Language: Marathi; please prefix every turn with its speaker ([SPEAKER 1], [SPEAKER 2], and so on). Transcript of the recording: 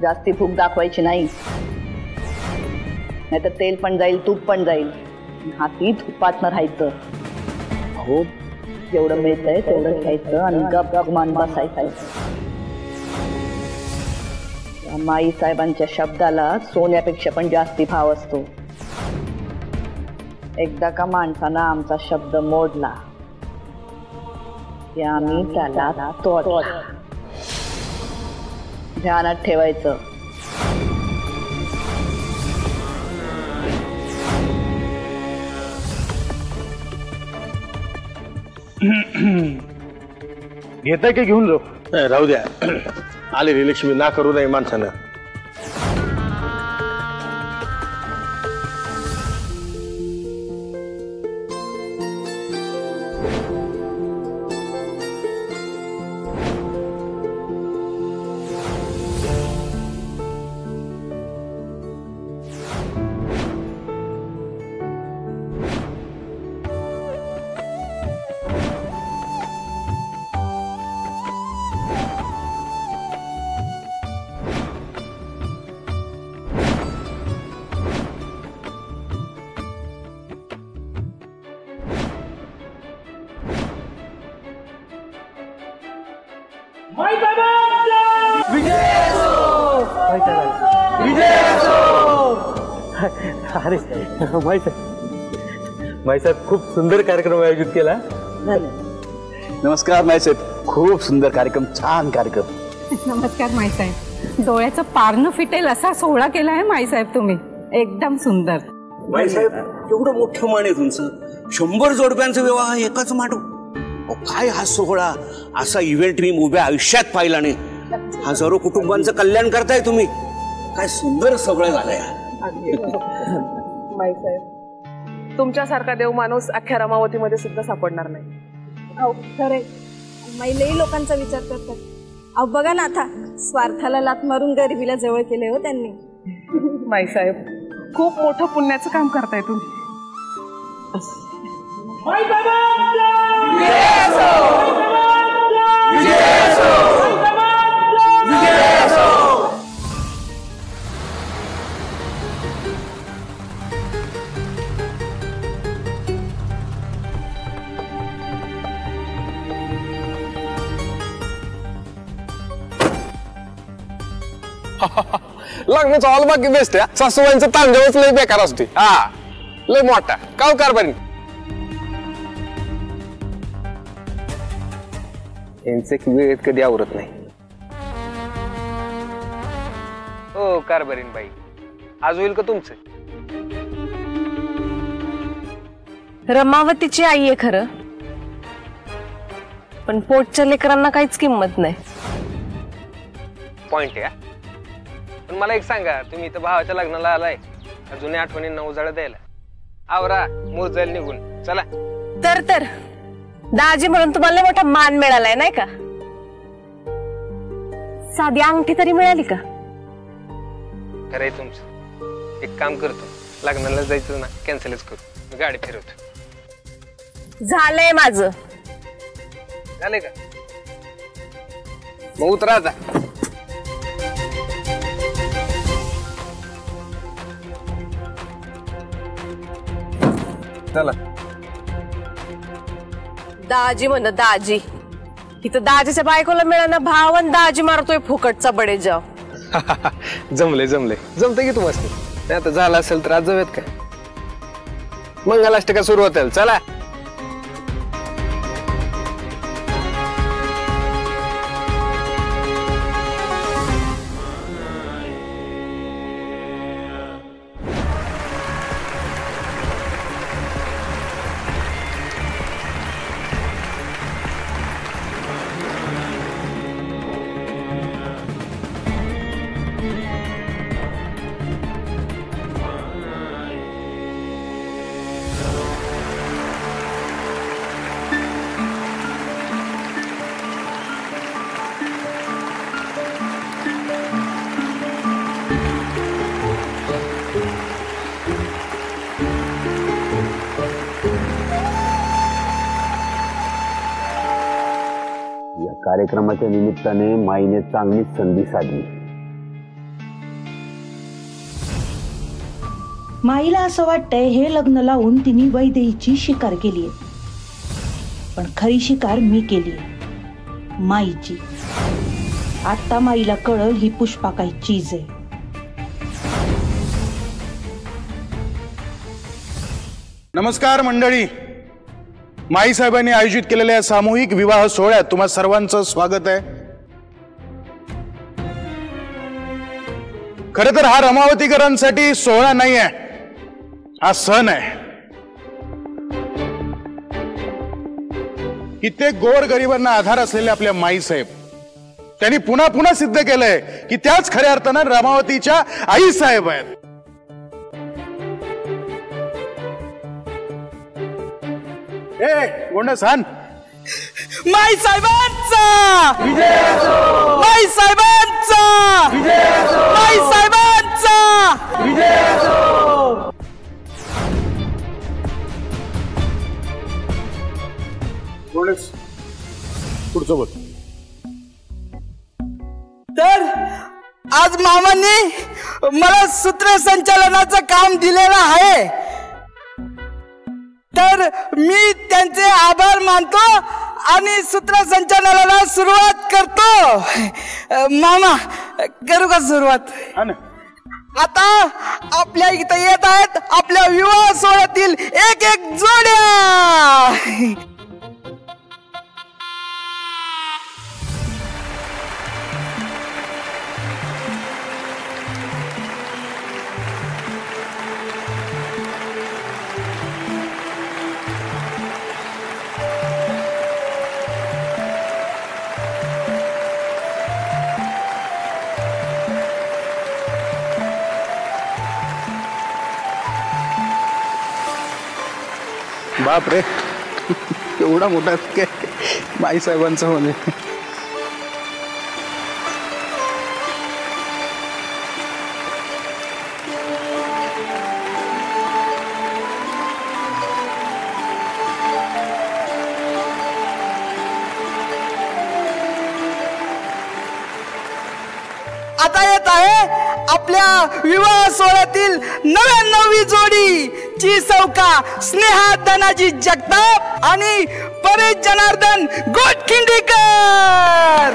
[SPEAKER 1] जास्ती भूक दाखवायची नाही, नाहीतर तेल पण जाईल, तूप पण जाईल. हाती तुपातनं राहायचं. हो, जेवढं मिळतंय तेवढं घ्यायचं आणि गप मान बसायचं. माई साहेबांच्या शब्दाला सोन्यापेक्षा पण जास्ती भाव असतो. एकदा का माणसानं आमचा शब्द मोडला की आम्ही त्याला तोडला. ध्यानात ठेवायचं.
[SPEAKER 2] घेताय की घेऊन जाऊ?
[SPEAKER 3] राहू द्या, आलेली लक्ष्मी ना करू नये माणसानं.
[SPEAKER 2] अरे माई साहेब खूप सुंदर कार्यक्रम आयोजित केला.
[SPEAKER 4] नमस्कार माई साहेब, खूप सुंदर कार्यक्रम, छान कार्यक्रम.
[SPEAKER 5] नमस्कार माई साहेब, डोळ्याचं पारणं फिटेल असा सोहळा केलाय माई साहेब तुम्ही, एकदम सुंदर.
[SPEAKER 4] माई साहेब एवढं मोठं मान आहे तुमचं, 100 जोडप्यांचा विवाह एकाच माटू. काय हा सोहळा, असा इव्हेंट मी उभ्या आयुष्यात पाहिला नाही. हजारो कुटुंबांचं कल्याण करताय तुम्ही, काय सुंदर सगळं झालंय.
[SPEAKER 6] माई साहेब, तुमच्यासारखा देव माणूस अख्ख्या रमावतीमध्ये सुद्धा सापडणार नाही.
[SPEAKER 7] अहो खरे, महिलाही लोकांचा विचार करतात. अहो बघा ना, आता स्वार्थाला लात मारून गरिबीला जवळ केले हो त्यांनी.
[SPEAKER 6] माई साहेब, खूप मोठं पुण्याचं काम करताय तुम्ही.
[SPEAKER 8] लग्नाचा हॉल बाकी बेस्ट आहे. सासूबाईंचं तांजवच लय बेकार असते. हा, लय मोठा काव कारभारी. यांचे वेळेत कधी आवरत नाही. हो कारभारीन बाई, आज होईल का तुमचं?
[SPEAKER 9] रमावतीची आई आहे खरं, पण पोटच्या लेकरांना काहीच किंमत नाही.
[SPEAKER 8] पॉइंट आहे. पण मला एक सांगा, तुम्ही इथं भावाच्या लग्नाला आलाय, जुन्या आठवणींना उजाळा द्यायला. आवरा, मूळ जाईल निघून. चला.
[SPEAKER 9] तर दाजी म्हणून तुम्हाला मोठा मान मिळालाय नाही का? साधी अंगठी तरी मिळाली का?
[SPEAKER 8] खरंय तुमचं. एक काम करतो, लग्नाला जायचं ना कॅन्सलच करू, मी गाडी फिरवतो.
[SPEAKER 9] झालंय माझं.
[SPEAKER 8] झालंय का? मग उतरा आता. चला.
[SPEAKER 9] दाजी म्हण दाजी, इथं दाजीच्या बायकोला मिळाना भाव आणि दाजी मारतोय फुकटचा बडेजाव.
[SPEAKER 8] जमले जमते की तू मस्त. आता झालं असेल तर आज जाऊयात का? मंगलाष्टका सुरू होतील. चला.
[SPEAKER 4] कार्यक्रमाच्या निमित्ताने माईने चांगलीच संधी साधली.
[SPEAKER 10] माईला असं वाटतंय हे लग्न लावून तिने वैदेहीची शिकार केलीये, पण खरी शिकार मी केलीये, माईची. आता माईला कळल ही पुष्पा काही चीज आहे.
[SPEAKER 11] नमस्कार मंडळी, माई साहेबांनी आयोजित केलेल्या सामूहिक विवाह सोहळ्यात तुम्हा सर्वांचं स्वागत आहे. खर तर हा रमावतीकरांसाठी सोहळा नाही आहे, हा सण आहे. कित्येक गोरगरिबांना आधार असलेल्या आपल्या माई साहेब त्यांनी पुन्हा पुन्हा सिद्ध केलंय की त्याच खऱ्या अर्थानं रमावतीच्या आई साहेब आहेत. गोंड सान
[SPEAKER 12] माई साहेबांचा माई साहेबांचा माई साहेबांचा
[SPEAKER 11] पुढचं बोल.
[SPEAKER 12] तर आज मामांनी मला सूत्रसंचालनाचं काम दिलेलं आहे, तर मी त्यांचे आभार मानतो आणि सूत्रसंचालनाला सुरुवात करतो. मामा करू का सुरुवात? आता आपल्या इथं येत आहेत आपल्या विवाह सोहळ्यातील एक एक जोड्या.
[SPEAKER 11] बाप रे, एवढा मोठा काय माई साहेबांचं होणे.
[SPEAKER 12] आता येत आहे आपल्या विवाह सोहळ्यातील 99वी जोडी ची सौका स्नेहा धनाजी जगताप आणि परेश जनार्दन गोटखिंडीकर.